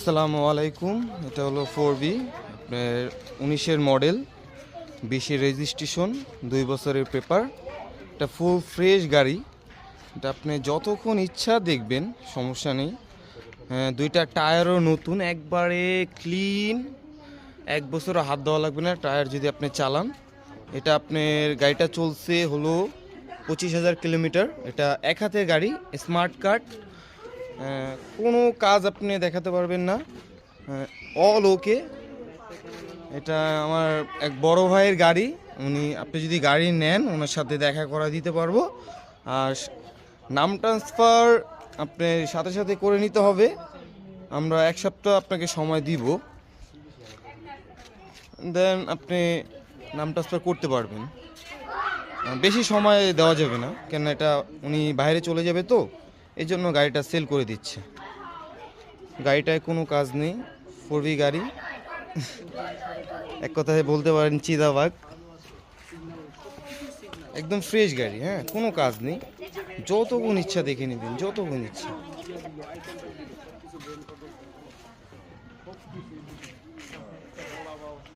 আসসালামু আলাইকুম। এটা হলো 4B, আপনার 19-এর মডেল, 20-এর রেজিস্ট্রেশন, 2 বছরের পেপার। এটা ফুল ফ্রেশ গাড়ি। এটা আপনি যতক্ষণ ইচ্ছা দেখবেন, সমস্যা নেই। হ্যাঁ, 2টা টায়ারও নতুন, একবারে ক্লিন। 1 বছরও হাত দেওয়া লাগবে না টায়ার যদি আপনি চালান। এটা আপনার গাড়িটা চলছে হলো 25,000 কিলোমিটার। এটা এক হাতের গাড়ি, স্মার্ট কার্ড। কোনো কাজ আপনি দেখাতে পারবেন না, অল ওকে। এটা আমার এক বড় ভাইয়ের গাড়ি। আপনি যদি গাড়ি নেন ওনার সাথে দেখা করা দিতে পারবো। আর নাম ট্রান্সফার আপনি সাথে সাথে করে নিতে হবে। আমরা 1 সপ্তাহ আপনাকে সময় দিব, দেন আপনি নাম ট্রান্সফার করতে পারবেন। বেশি সময় দেওয়া যাবে না, কেন এটা উনি বাইরে চলে যাবে, তো এই জন্য গাড়িটা সেল করে দিচ্ছে। গাড়িটায় কোনো কাজ নেই, 4B গাড়ি। এক কথায় বলতে পারেন চিদাবাগ। একদম ফ্রেশ গাড়ি, হ্যাঁ, কোনো কাজ নেই। যতক্ষণ ইচ্ছা দেখে নেবেন, যতক্ষণ ইচ্ছা।